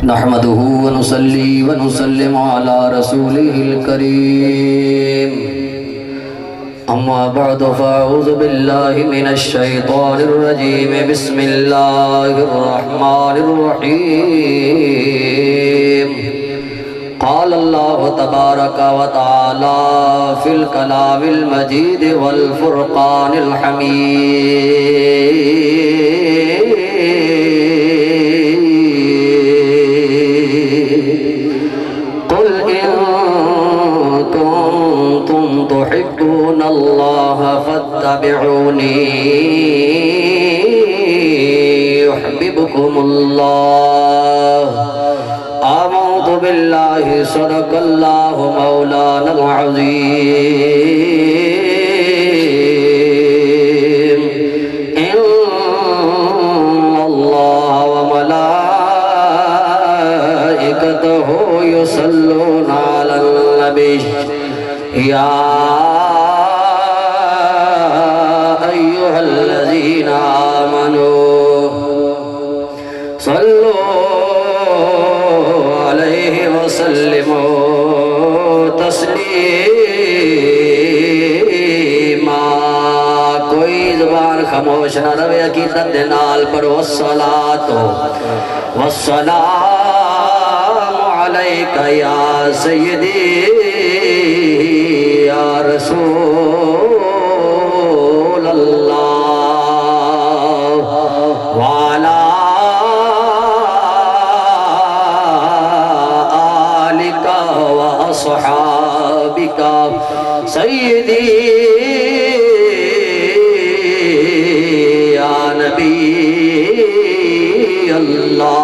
نحمده ونصلي ونسلم على رسوله الكريم أما بعد فأعوذ بالله من الشيطان الرجيم بسم الله الرحمن الرحيم قال الله تبارك وتعالى في الكلام المجيد والفرقان الحميد قل إن كنتم تحبون الله فاتبعوني يحببكم الله آمنت بالله صدق الله مولانا العظيم إن الله وملائكته يصلون على النبي يا أيها الذين آمنوا صلوا عليه وسلموا تسلیما کوئی زبان خاموش نہ رہے عقیدت دے نال پڑھو الصلاۃ والسلام علیک یا سیدی یا رسول اللہ وعلا صحابك سيدي يا نبي اللہ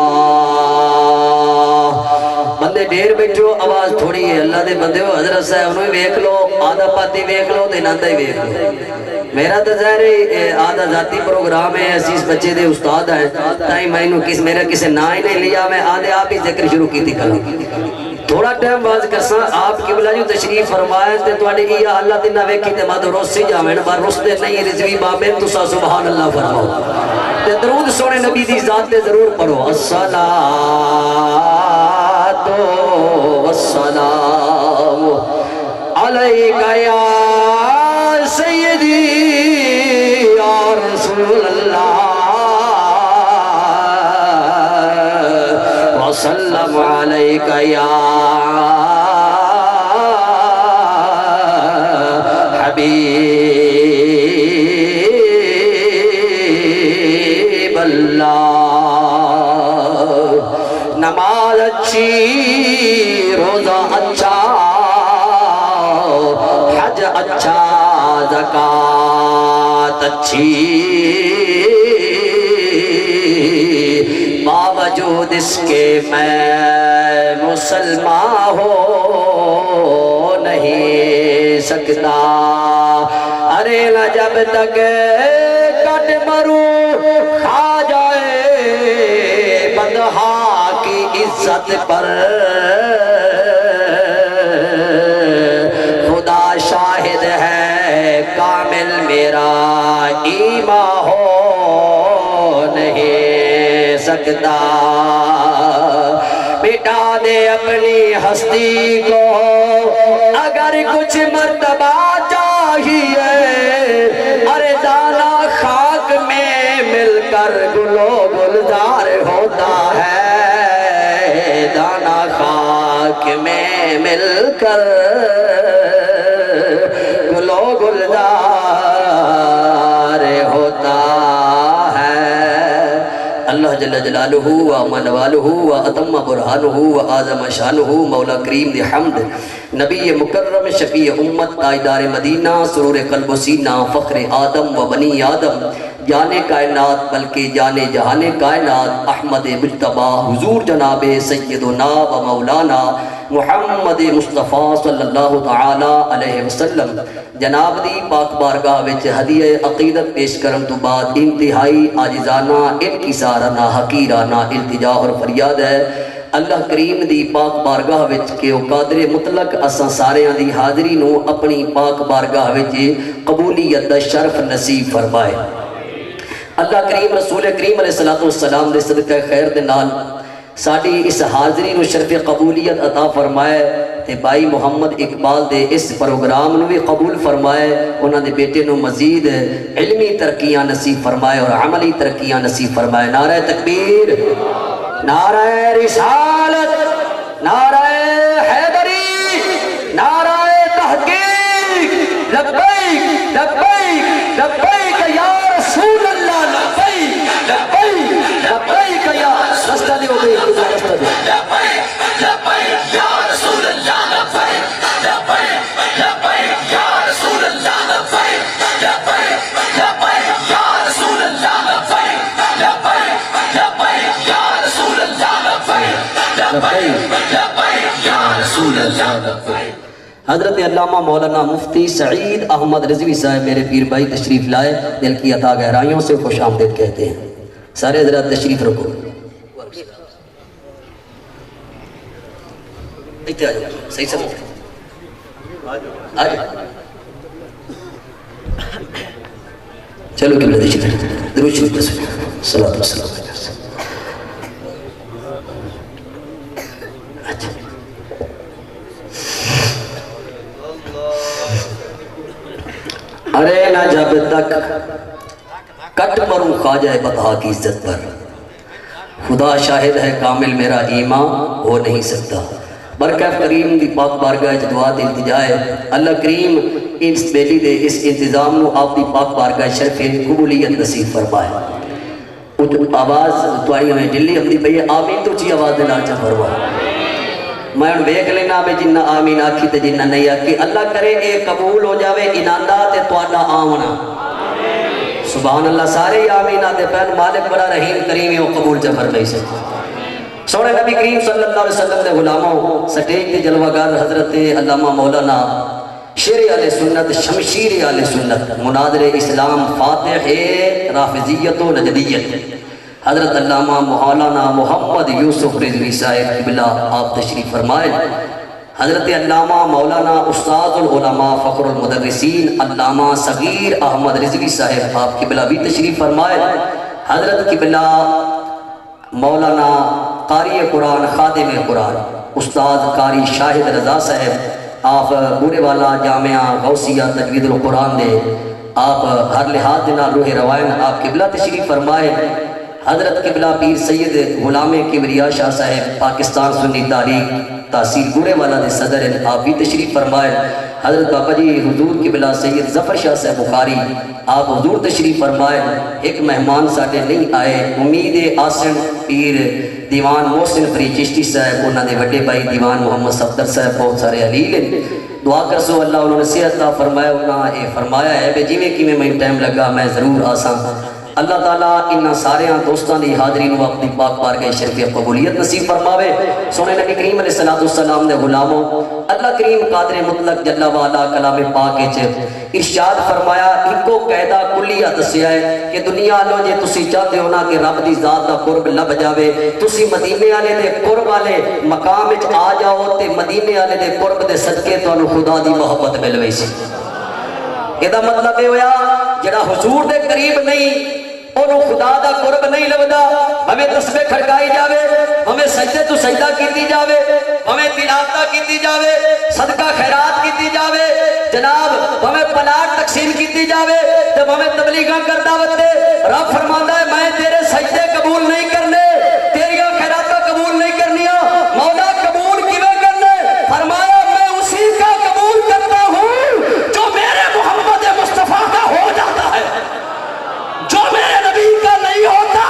بندے ڈھیر بیٹھو آواز تھوڑی ہے اللہ دے بندے ہو حضرت صاحب انہوں ویکھ لو آدھا پاتی ویکھ لو دے ناندہ ہی ویکھ لو میرا تو ظاہر آدھا ذاتی پروگرام ہے اسیس بچے دے استاد ہیں تائیں میں میرا کسے نہ ہی نہیں لیا میں آدھے آپ ہی ذکر شروع کی تھی کلام تھوڑا ٹائم باز کرساں آپ کی بلا جو تشریف فرمائے تے تو آنے کی یا اللہ دنہ ویکھی تے مادو روز سے جامین بار رستے نہیں رضوی بابین تو سا سبحان اللہ فرماؤ تے درود سونے نبی دی ذات تے ضرور پڑھو الصلاة والسلام علیکہ یا سیدی یا رسول اللہ وسلم علیک یا حبیب اللہ نماز اچھی روزہ اچھا حج اچھا زکاة اچھی باوجود اس کے میں مسلمان ہو نہیں سکتا ارے نہ جب تک کٹ مروں کھا جائے بندہا کی عزت پر خدا شاہد ہے کامل میرا ایمان ہو نہیں سکتا مٹا دے اپنی ہستی کو اگر کچھ مرتبہ چاہیے ارے دانا خاک میں مل کر گلو گلزار ہوتا ہے دانا خاک میں مل کر گلو گلزار ہوتا اللہ جل جلالہ و امن والہ و اتم برہانہ و آزم شانہ مولا کریم دی حمد نبی مکرم شفیع امت تاجدار مدینہ سرور قلب و سینہ فخر آدم و بنی آدم جانے کائنات بلکہ جانے جہانے کائنات احمد مجتبی حضور جناب سیدنا و مولانا محمد مصطفیٰ صلی اللہ تعالی علیہ وسلم جناب دی پاک بارگاہ وچ ہدیہ عقیدت پیش کرن تو بعد انتہائی عاجزانہ انکسارانہ حقیرانہ التجا اور فریاد ہے اللہ کریم دی پاک بارگاہ وچ کہ او قادر مطلق اساں ساریاں دی حاضری نو اپنی پاک بارگاہ وچ قبولیت دا شرف نصیب فرمائے۔ اللہ کریم رسول کریم علیہ السلام دے صدقہ خیر دے نال ساڑی اس حاضری نو شرف قبولیت عطا فرمائے تے بھائی محمد اقبال دے اس پروگرام نو بھی قبول فرمائے، انہاں دے بیٹے نو مزید علمی ترقیاں نصیب فرمائے اور عملی ترقیاں نصیب فرمائے۔ نعرہ تکبیر، نعرہ رسالت، نعرہ حیدری، نعرہ تحقیق، لبیک لبیک لبیک یا رسول اللہ، لبیک لبیک لبیک یا رستہ دے ہو گئی، رستہ دے لبیک لبیک یا رسول اللہ، لبیک لبیک لبیک یا رسول اللہ، لبیک لبیک لبیک یا رسول اللہ، لبیک لبیک لبیک یا رسول اللہ، لبیک لبیک لبیک یا رسول اللہ۔ حضرت علامہ مولانا مفتی سعید احمد رضوی صاحب میرے پیر بھائی تشریف لائے، دل کی عطا گہرائیوں سے خوش آمدید کہتے ہیں۔ سارے حضرات تشریف رکھو، اتنے آجو، صحیح سمجھ آجو، چلو قبلہ دیکھیں درود شریف رسول صلی اللہ علیہ وسلم۔ ارے نہ جب تک کٹ مروں خواجہ بطحا کی عزت پر، خدا شاہد ہے کامل میرا ایمان ہو نہیں سکتا۔ برکت کریم دی پاک بارگاہ دعا دے التجائے اللہ کریم اس بیلی دے اس انتظام نو آپ دی پاک بارگاہ شرف قبولیت نصیب فرمائے۔ آواز تواری ہمیں جلی ہم دی بھئی آمین تو چی آواز دینا چاہ فرمائے۔ میں ان بیک لینا بے جنہ آمین آکھی تے جنہ نہیں آکھی، اللہ کرے اے قبول ہو جاوے اناندہ تے توانہ آمنا۔ سبحان اللہ، سارے آمین آتے پہن مالک بڑا رحیم کریمی و قبول جفر بھائی سے۔ سوڑے نبی کریم صلی اللہ علیہ وسلم دے غلاموں سٹیج دے جلوہ گار حضرت علامہ مولانا شیر علیہ سنت شمشیر علیہ سنت مناظر اسلام فاتح رافضیت و نجدیت حضرت علامہ مولانا محمد یوسف رضوی صاحب قبلہ آپ تشریف فرمائے۔ حضرت علامہ مولانا استاد العلماء فخر المدرسین علامہ صغیر احمد رضوی صاحب آپ قبلہ بھی تشریف فرمائے۔ حضرت قبلہ مولانا قاری قرآن خادم قرآن استاد قاری شاہد رضا صاحب آپ بورے والا جامعہ غوثیہ تجوید القرآن دے آپ ہر لحاظ دینا روح روائن آپ قبلہ تشریف فرمائے۔ حضرت قبلہ پیر سید غلام کبریا شاہ صاحب پاکستان سنی تاریخ تحصیل بورے والا دے صدر آپ بھی تشریف فرمائے۔ حضرت بابا جی حضور قبلہ سید ظفر شاہ صاحب بخاری آپ حضور تشریف فرمائے۔ ایک مہمان ساٹھے نہیں آئے، امید آسن پیر دیوان محسن فری چشتی صاحب انہوں نے وڈے بھائی دیوان محمد صفدر صاحب بہت سارے علیل ہیں، دعا کر سو اللہ انہوں نے صحت عطا فرمایا۔ انہوں نے فرمایا ہے بے جی میں کی میں ٹائم لگا میں ضرور آسان اللہ تعالیٰ انہاں سارے دوستان دی حاضرین و اپنی پاک بارگاہ شریف قبولیت نصیب فرماوے۔ سونے نبی کریم علیہ السلام دے غلاموں اللہ کریم قادر مطلق جل وعلا کلام پاک وچ ارشاد فرمایا ایکو قاعدہ کلیہ دسیا ہے کہ دنیا لو جے تسی چاہتے ہو نا کہ رب دی ذات دا قرب لب جاوے تسی مدینے والے دے قرب والے مقام وچ آ جاؤ تے مدینے والے دے قرب دے صدقے تانوں خدا دی محبت مل وی سی۔ یہ دا مطلب یہ ہویا جڑا حضور دے قریب نہیں انہوں خدا دا قرب نہیں لبدا، ہمیں تسبیح کھڑکائی جاوے، ہمیں سجدے تو سجدہ کیتی جاوے، ہمیں تلاوتہ کیتی جاوے، صدقہ خیرات کیتی جاوے، جناب ہمیں پلاٹ تقسیم کیتی جاوے، جب ہمیں تبلیغاں کر دعوت دے رب فرماندا ہے میں تیرے سجدے قبول نہیں کرنے، تیریاں خیراتہ قبول نہیں کرنیاں، مولا قبول کیویں کرنے؟ فرمایا میں اسی کا قبول کرتا ہوں جو میرے محمد مصطفیٰ کا ہو جاتا ہے، جو میرے نبی کا نہیں ہوتا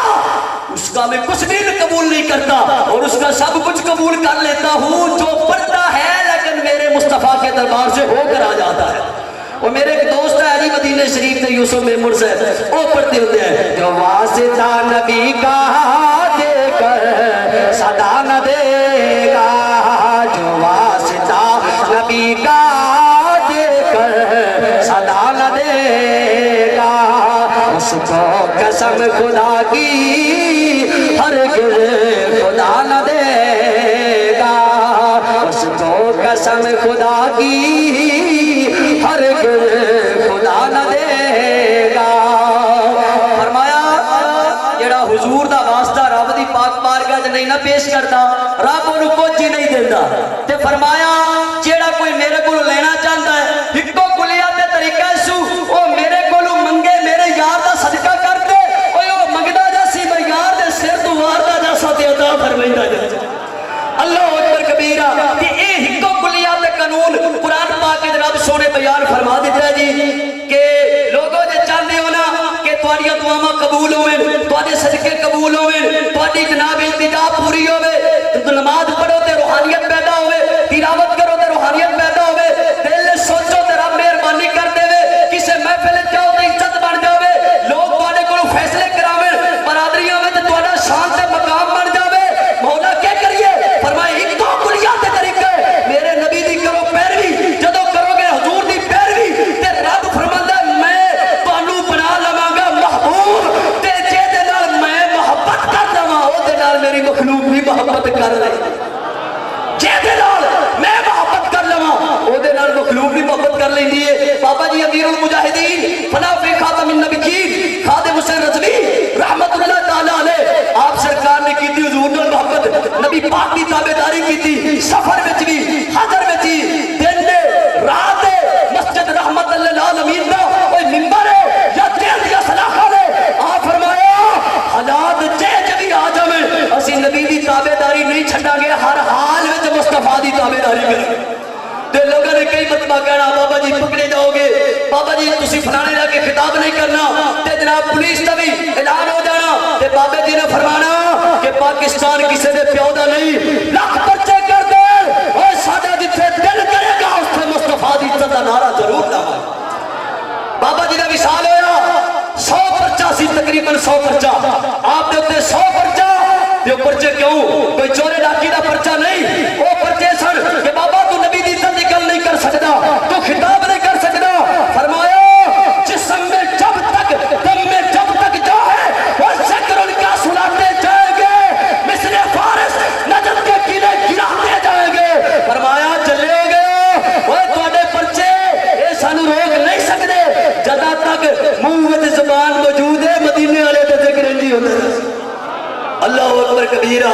اس کا میں کچھ بھی قبول نہیں کرتا اور اس کا سب کچھ قبول کر لیتا ہوں جو پڑھتا ہے لیکن میرے مصطفیٰ کے دربار سے ہو کر آ جاتا ہے۔ اور میرے ایک دوست ہے علی مدینہ شریف سے یوسف میمور سے وہ پڑھتے ہوتے ہیں جو واسطہ نبی کا دے کر صدا نہ دے گا، جو واسطہ نبی کا دے کر صدا نہ دے گا، اس کو قسم خدا کی ہرگز خدا نہ دے گا، اس کو قسم خدا کی ہرگز خدا نہ دے گا۔ فرمایا جڑا حضور دا واسطہ رب دی پاک بارگاہ وچ نہیں نہ پیش کرتا رب اونوں کچھ ہی نہیں دیندا تے فرمایا جیڑا کوئی میرے کولوں لینا چاہندا ہے اکو کلیا تے طریقہ سو او میرے کولوں منگے میرے یار دا صدقہ کر دے اوے او منگدا جا سی پر یار دے سر تو واردا جا سا تے عطا فرمائندا جا اللہ اکبر کبیرہ کہ اے ہکو کلیا تے قانون قرآن پاک کے رب سونے بیان فرما دیتا ہے جی کہ لوگوں جے چاہتے ہو نا کہ تواڈیاں دعاواں قبول ہوئیں تواڈے صدقے قبول ہوئیں تواڈی جناب التجا پوری ہوئے نماز پڑھو تے روحانیت پیدا ہوئے تلاوت کرو تے روحانیت پیدا ہوئے دل سوچو تے رب مہربانی کر دے کسے محفل جاؤ تے عزت بن جاوے لوگ تواڈے کولوں فیصلے کراویں برادریاں وچ تواڈا شان تے مقام بن جاوے مولا کیا کریے فرمائے ایک دو کلیات طریقے میرے نبی دی کرو پیروی جدو کرو گے حضور دی پیروی تے رب فرماندا میں تانوں بنا لواں گا محبوب تے جے دے نال میں محبت کر لواں او دے نال میری مخلوق بھی محبت کر لے جے دے نال میں محبت کر لواں او دے نال مخلوق بھی محبت کر لیندی ہے بابا جی امیر المجاہدین فنا فی خاتم النبیین خادم حسین رضوی رحمت اللہ تعالی علیہ آپ سرکار نے کی تھی حضور نال محبت نبی پاک کی تابعداری کی تھی سفر وچ بھی حاضر وچ بھی دن دے رات دے مسجد رحمت اللہ العالمین دا کوئی منبر ہے یا جیل یا سلاخہ ہے آپ فرمایا حالات جے بھی آ جاویں اسی نبی دی تابعداری نہیں چھڈاں گے ہر حال وچ مصطفیٰ دی تابعداری کریں تے لوگوں نے کئی مرتبہ کہنا بابا جی پکڑے جاؤ گے بابا جی تسی فلانے لا کے خطاب نہیں کرنا تے جناب پولیس دا بھی اعلان ہو جانا تے بابے جی نے فرمانا کہ پاکستان کسی دے پیو دا نہیں لاکھ پرچے کر دے اوے ساڈا جتھے دل کرے گا اس تے مصطفیٰ دی عزت دا نعرہ ضرور لاواں بابا جی دا وصال ہویا 100 پرچہ سی تقریباً 100 پرچہ آپ دے اوتے 100 پرچہ تے پرچے کیوں کوئی چورے ڈاکی دا پرچہ نہیں او پرچے سن کہ بابا تو نبی دی عزت دی گل نہیں کر سکدا تو خطاب نہیں کر سکدا فرمایا جسم میں جب تک دم میں جب تک جا ہے وہ ذکر ان کا سناتے جائیں گے مثل فارس نجد کے قلعے گراتے جائیں گے فرمایا چلے گے وہ تواڈے پرچے اے سانو روک نہیں سکدے جدا تک منہ وچ زبان موجود ہے مدینے والے تے ذکر نہیں ہوندا اللہ اکبر کبیرہ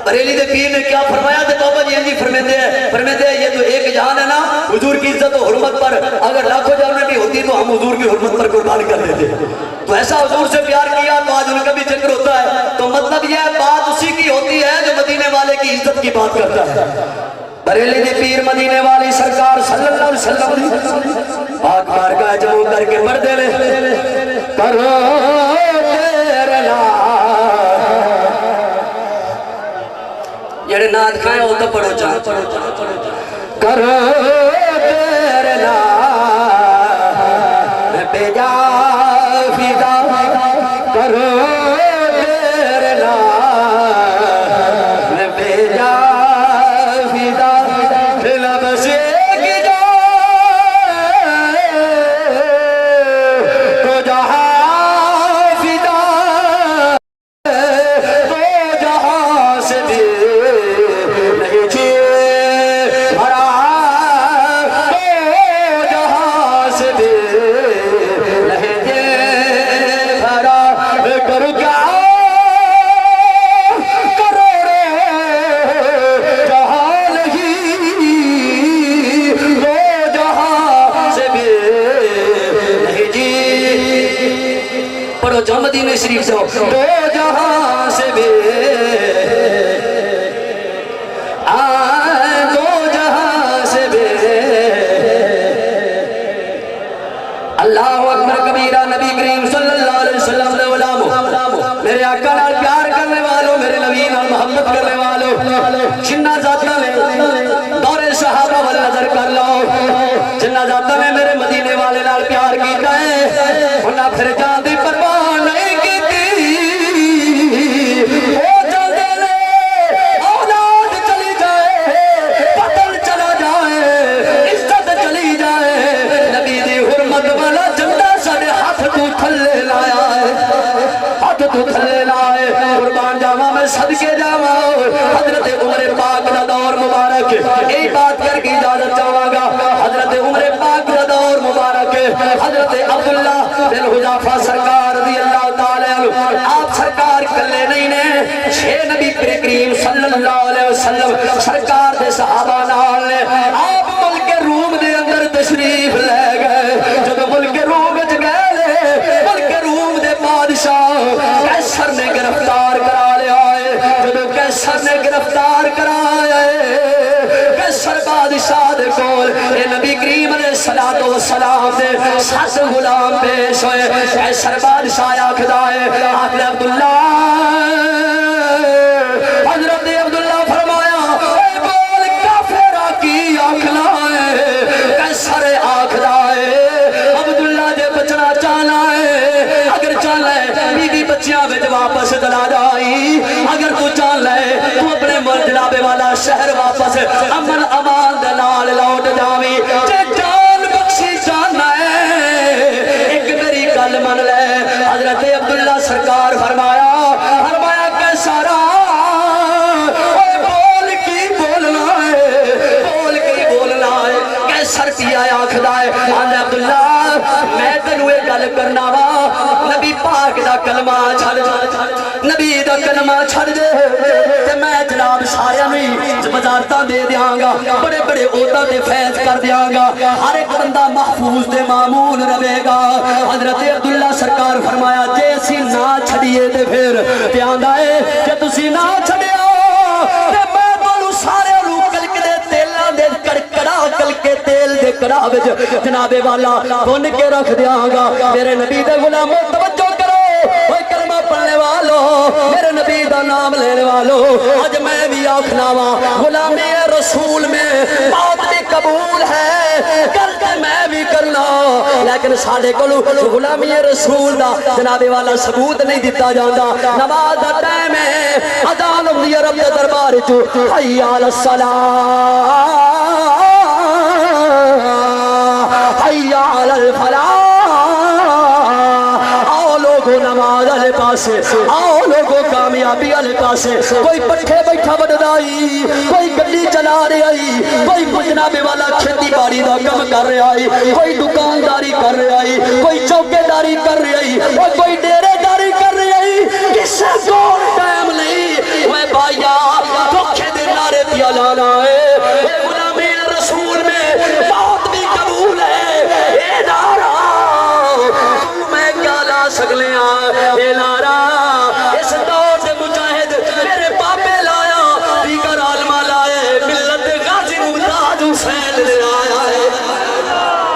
بریلی دے پیر نے کیا فرمایا تے بابا جی انجی فرمیندے ہیں یہ تو ایک جہان ہے نا حضور کی عزت و حرمت پر اگر لاکھوں جانیں بھی ہوتی تو ہم حضور کی حرمت پر قربان کر دیتے تو ایسا حضور سے پیار کیا تو آج ان کا بھی ذکر ہوتا ہے تو مطلب یہ بات اسی کی ہوتی ہے جو مدینے والے کی عزت کی بات کرتا ہے بریلی دے پیر مدینے والی سرکار صلی اللہ علیہ وسلم پاک بارگاہ جمع کر کے پڑھ دے لے کرو تیرے جڑے ناد کھائیں وہ تو پڑھو چاہ کرو تیرے نام میں بے جا فیدا کرو تیرے نام میں بے جا فیدا لب سے کی جا تو جہاں فیدا تو جہاں سے بھی جو مدینہ شریف سے دو جہاں سے بھی دو جہاں سے بھی اللہ اکبر کبیرہ نبی کریم صلی اللہ علیہ وسلم نے غلاموں میرے آقا نال پیار کرنے والوں میرے نبی نال محبت کرنے والوں جنہ ذاتہ نے دور صحابہ والا نظر کر لو جنہ ذاتہ نے میرے مدینے والے نال پیار کیتا ہے انہاں پھر جان دی پرواہ نہیں کیتی او جلدے لے اولاد چلی جائے پتل چلا جائے عزت چلی جائے نبی دی حرمت والا جھنڈا سارے ہاتھ تو تھلے لایا ہے ہاتھ تو تھلے لائے قربان جاواں میں صدقے جاواں حضرت عمر پاک دا دور مبارک یہی بات کر کے اجازت چاہواں گا حضرت عمر پاک دا دور مبارک حضرت عبداللہ بن حذافہ سرکار رضی اللہ تعالی عنہ آپ سرکار نبی کریم صلی اللہ علیہ وسلم سرکار دے صحابہ نال آپ ملک روم دے اندر تشریف لے گئے جب ملک روم وچ گئے ملک روم دے بادشاہ قیصر نے گرفتار کرا لیا ہے جب قیصر نے گرفتار کرایا ہے قیصر بادشاہ دے کول اے نبی کریم علیہ الصلوۃ والسلام دے 7 غلام پیش ہوئے قیصر بادشاہ آکھدا ہے آپ نے عبداللہ حضرت عبداللہ فرمایا اے بول کافرہ کی آکھنا ہے قیصر آکھدا ہے عبداللہ دے بچنا چاہنا ہے اگر چاہنا ہے بیوی بچیاں وچ واپس چلا جائی اگر تو چاہنا ہے تو اپنے جناب والا شہر واپس امن امان دے نال لوٹ جاویں جے جان بخشی جانا ہے ایک میری گل من لے حضرت عبداللہ سرکار فرمایا کیسارا بول کی بولنا ہے کیسر پیا آکھدا ہے عبداللہ میں تینوں یہ گل کرنا وا نبی پاک دا کلمہ چھڑ نبی دا کلمہ چھڑ دے تے میں جناب سارے میں وزارتاں دے دیاں گا بڑے بڑے عہدہ تے فیض کر دیاں گا ہر ایک بندہ محفوظ تے معمول رہے گا حضرت عبداللہ سرکار فرمایا جے اسی نہ چھڑیے تے پھر تے آندا ہے کہ تسی نہ چھڑیا تے میں تانوں سارے نوں کلک دے تیلاں دے کڑکڑا کل کے تیل دے کڑا وچ جناب والا بن کے رکھ دیاں گا میرے نبی دے غلاموں توجہ کرو اوے کلمہ پڑھنے والوں میرے نبی دا نام لینے والوں آج میں بھی آکھنا وا غلامی رسول میں بات بھی قبول ہے کرتے میں بھی کرنا لیکن ساڑھے کلو غلامی رسول دا جناب والا ثبوت نہیں دیتا جاندہ نماز دا ٹائم ہے اذان ہوندی ہے رب دے دربار چ حی علی الصلاۃ حی علی الفلاح نماز والے پاسے آؤ لوگوں کامیابی والے پاسے کوئی پٹھے بیٹھا بڑھائی کوئی گڈی چلا رہی کوئی جناب والا کھیتی باڑی دا کم کر رہا کوئی دکانداری کر رہا کوئی چوکے داری کر رہا کوئی ڈیرے داری کر رہی کسے کو ٹائم نہیں وہ بھائیا دھوکے دے نعرے پیا لانا ہے غلامی رسول میں بات بھی قبول ہے اے نعرہ سکلے اے نعرہ اس دور سے مجاہد میرے پاپے لایا دیگر عالمہ لائے ملت غازی ممتاز حسین لے آیا ہے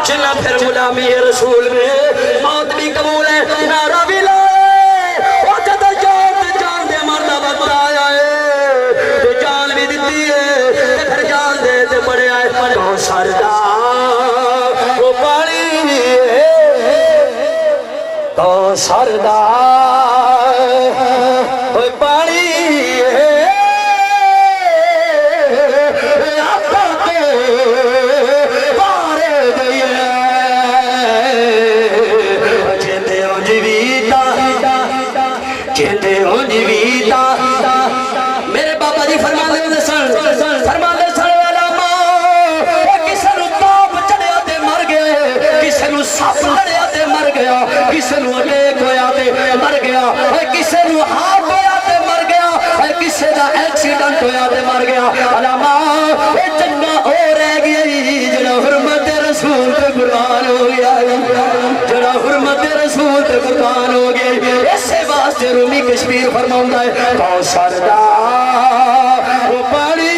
جنہ پھر غلامی رسول میں موت بھی قبول ہے نعرہ بھی لائے وہ جدہ جان دے مردہ بتایا ہے جان بھی دیتی ہے پھر جان دے دے بڑے آئے تو سردار وہ پانی ہے تو سردار ہوئے پانی آقا کے پارے دئیے جیندے ہوں جیویتا میرے بابا جی فرمان دے سن والا ماں کسے نو تاپ چڑھیا تے مر گئے کسے نو سپ لڑیا تے مر گیا کسے نو اٹیک ہویا تے مر گیا کسے نو ہاتھ ہویا تے مر گیا کسے دا ایکسیڈنٹ ہویا تے مر گیا علامہ اے چنگا ہو رہ گئی جڑا حرمت رسول تے قربان ہو گیا جڑا حرمت رسول تے قربان ہو گیا اسے واسطے رومی کشمیر فرماؤں ہے تو سردار وہ پانی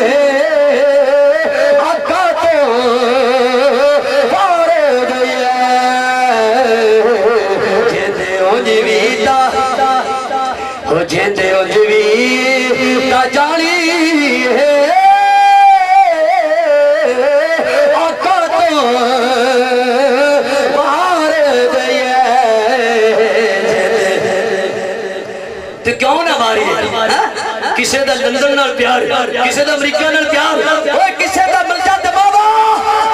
ہے آقا تو پارے دئیے جیندے ہو جیویتا ہو جیندے ہو جیویتا جانی ہے آقا تو پارے دئیے تو کیوں نہ ماری کسے دا لندن نال پیار کسے دا امریکہ نال پیار کسے دا ملجا دے بابا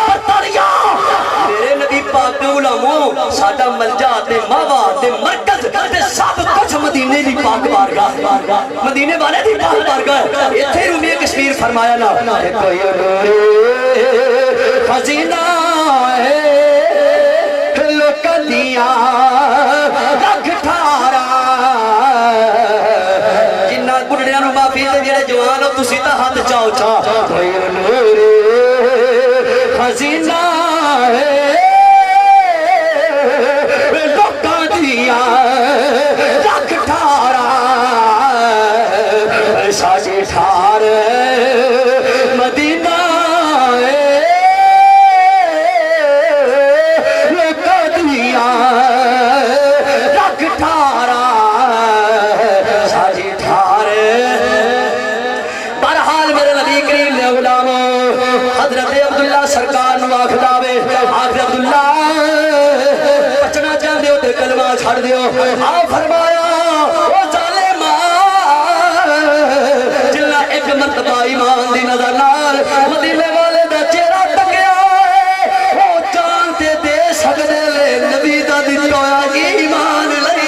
برطانیہ میرے نبی پاک علماء ساڈا ملجا تے ماوا تے مرکز تے سب کچھ مدینے دی پاک بارگاہ مدینے والے دی پاک بارگاہ ایتھے رومی کشمیر فرمایا نا کوئی خزینہ ہے لوکاں دیاں رکھ ٹھارا جنہ گڈڑیاں جوانیاں نو معافی دے جڑے جوان ہو تسی تا ہاتھ چاؤ چا کوئی نور حسینہ ہے لوکاں دیاں لکھ ٹھارا ساڈے ٹھار مدینہ سرکار نو آخداوے آخر عبداللہ بچنا چاہتے ہو تے کلمہ چھڑ دیو فرمایا او ظالما جلا ایک مرتبہ ایمان دی نظر نال مدینے والے دا چہرہ تکیا او جان تے دے سکدے لے نبی دا دتا ہویا ایمان لئی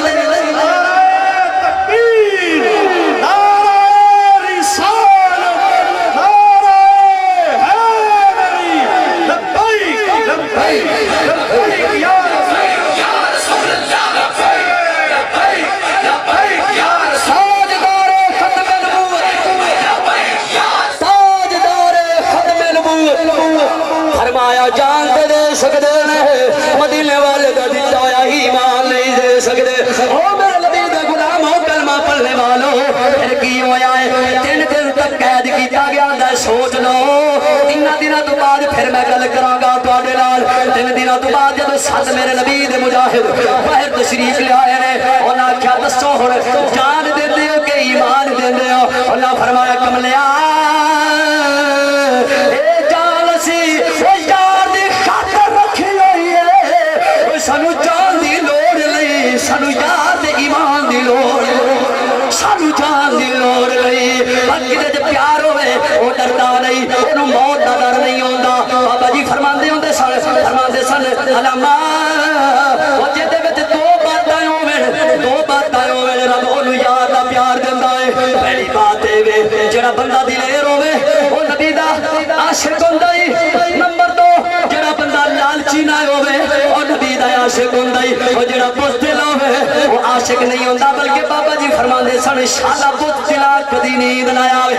جان دے دے سکدے مدینے والے دا دتا ہویا ایمان نہیں دے سکدے او میرے نبی دا غلام ہو کلمہ پڑھنے والو پھر کی ہویا ہے 3 دن تک قید کیتا گیا ہے سوچ لو 3 دنوں تو بعد پھر میں گل کراں گا تواڈے نال 3 دنوں تو بعد جب 7 میرے نبی دے مجاہد باہر تشریف لے آئے نے انہاں کیا دسو ہن جان دیندے ہو کہ ایمان دیندے ہو انہاں فرمایا کملیا سانو جان دی لوڑ لئی سانو یار دے ایمان دی لوڑ سانو جان دی لوڑ لئی باقی دے جب پیار ہوئے وہ ڈردا نہیں انہوں موت دا ڈر نہیں ہوندا بابا جی فرماندے ہوندے سن علامہ وہ جیتے وچ 2 باتاں ہوئے رب انہوں یار دا پیار دیندا ہے پہلی بات اے وے جڑا بندہ دلیر ہوئے وہ نبی دا عاشق ہوندا ہے نمبر 2 جڑا بندہ لالچی نہ ہوئے اور نبی دا عاشق ہوندا ہے او جڑا بزدل ہوے وہ عاشق نہیں ہوندا بلکہ بابا جی فرماندے سن شالا بزدل کدی نیند نہ آوے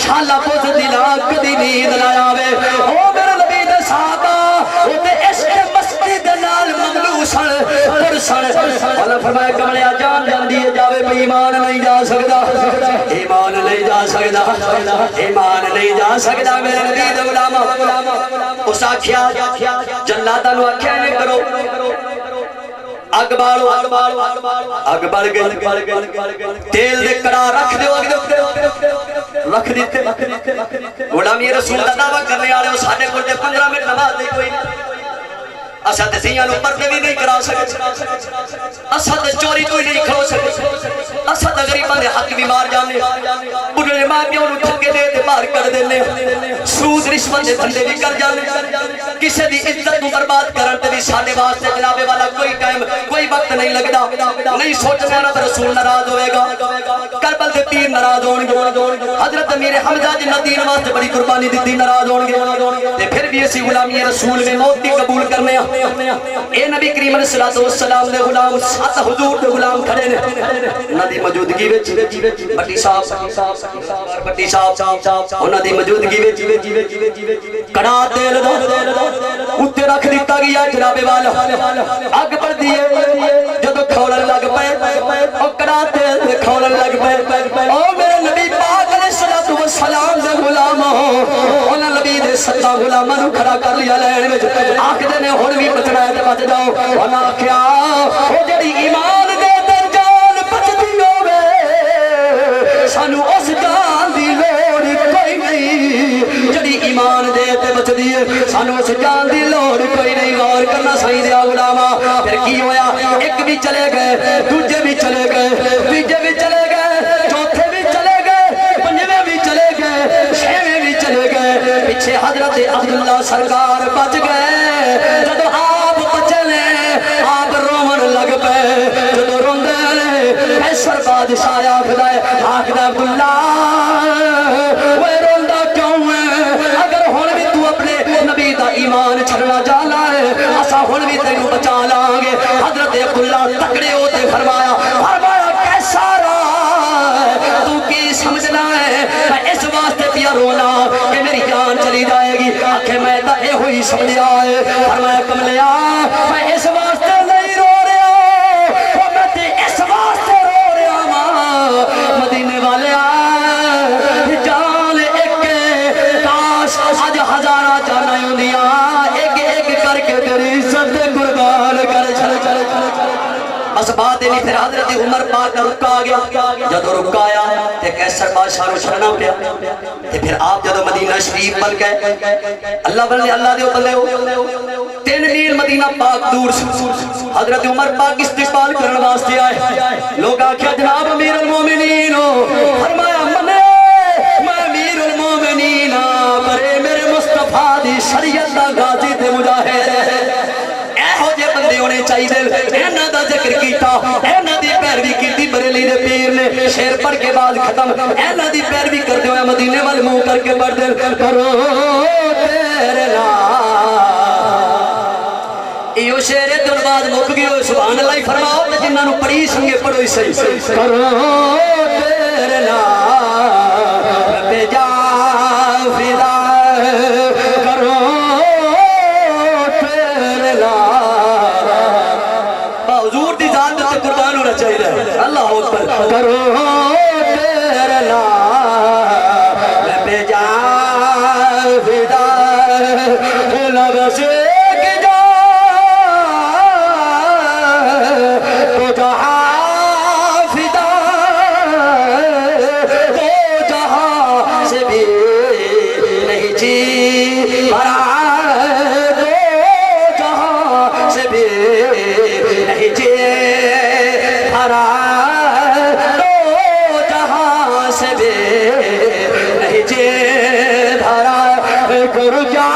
شالا بزدل کدی نیند نہ آوے او میرے نبی دے صحابہ او تے عشق مستی دے نال مملو سن پرسن اللہ فرمایا کملیا جان جاندی ہے جاوے پہ ایمان نہیں جا سکدا ایمان نہیں جا سکدا ایمان نہیں جا سکدا میرے نبی دے غلام اس آکھیا جلادہ نو آکھیا نہیں کرو اگ بالو اگ بڑھ گئی تیل دے کڑا رکھ دیو رکھ دیتے غلامی رسول دا دعویٰ کرنے آلے ہو ساڑھے کو 15 منٹ نماز نہیں کوئی اسا تے زیاں نو پردے بھی نہیں کرا سکے اسا تے چوری کوئی نہیں کھلو سکے اسا تے غریباں دے حق بھی مار جانے بڑھے ماں پیو نو ٹھکے دے تے باہر کر دینے سود رشوت دے دھندے بھی کر جانے کسے دی عزت نو برباد کرن تے بھی ساڈے واسطے جناب والا کوئی ٹائم کوئی وقت نہیں لگدا نہیں سوچنا رب رسول ناراض ہوئے گا کربل دے پیر ناراض ہون گے حضرت امیر حمزہ جی دین واسطے بڑی قربانی دتی ناراض ہون گے تے پھر بھی اسی غلامی رسول میں موت بھی قبول کرنے اے نبی کریم علیہ السلام دے غلام 7 حضور دے غلام کھڑے نے انہاں دی موجودگی وچ بٹی صاحب انہاں دی موجودگی وچ کڑا تیل دا اوتے رکھ دتا گیا جناب والا اگ پڑدی ہے جدوں کھولن لگ پئے او کڑا تیل کھولن لگ پئے او میرے نبی پاک علیہ السلام دے غلام انہاں نبی دے 7 غلاماں نو کھڑا کر لیا لین وچ آکھدے نے ہن بھی بچنا ہے تے بچ جاؤ انہاں آکھیا او جڑی ایمان دے تے جان بچدی ہوے سانو اس جان دی لوڑ کوئی نہیں جڑی ایمان دے تے بچدی ہے سانو اس جان دی لوڑ کوئی نہیں غور کرنا سائیں دے غلاما پھر کی ہویا ایک بھی چلے گئے دوجے بھی چلے گئے تیجے بھی چلے گئے چوتھے بھی چلے گئے پنجویں بھی چلے گئے چھویں بھی چلے گئے پیچھے حضرت عبداللہ سرکار بچ گئے جدو آپ بچنے آپ رومن لگ پے جدو روندے نے ایسر بادشاہ آخدا ہے عبداللہ وہ روندا کیوں ہے اگر ہن بھی تو اپنے نبی دا ایمان چھڑنا جانا ہے اسا ہن بھی تینوں بچا لاں گے حضرت عبداللہ تکڑے ہوتے فرمایا کیسا راہ تو کی سمجھ سمجھا ہے فرمایا کملیا میں اس واسطے نہیں رو رہا میں تے اس واسطے رو رہا ماں مدینے والے جان ایک کاش اج ہزارہ جانا ہوندیاں ایک ایک کر کے تیری عزت قربان کر چل چل چل بس بات نہیں پھر حضرت عمر پاک کا رکا آ گیا جدو رکا آیا تے کیسر بادشاہ نو چھڑنا پیا تے پھر آپ جدو مدینہ شریف بن گئے اللہ بلے اللہ دیو بلے ہو 3 میل مدینہ پاک دور سے حضرت عمر پاک استقبال کرنے واسطے آئے لوگ آکھیا جناب امیر المومنین ہو فرمایا منے میں امیر المومنین برے میرے مصطفیٰ دی شریعت دا غازی تے مجاہد ہو جے بندے ہونے چاہیے اینا دا ذکر کیتا اینا دی پیروی کیتی بریلی دے پیر نے شیر پڑھ کے بعد ختم اینا دی پیروی کرتے ہوئے مدینے والے منہ کر کے پڑھ دل کرو تیرے نام ایو شیر دن بعد مک گئے سبحان اللہ فرماؤ جنہاں نو پڑھی سنگے پڑھو ہی صحیح کرو تیرے نام پہ جا فدا کرو قربان ہونا چاہیے اللہ اکبر کرو تیرے نام پہ جا فدا لب سے جا تو جہاں فدا تو جہاں سے بھی نہیں جی بھرا تو جہاں سے بھی نہیں جی تو جہاں سے بھی نہیں جے دھرا گر جا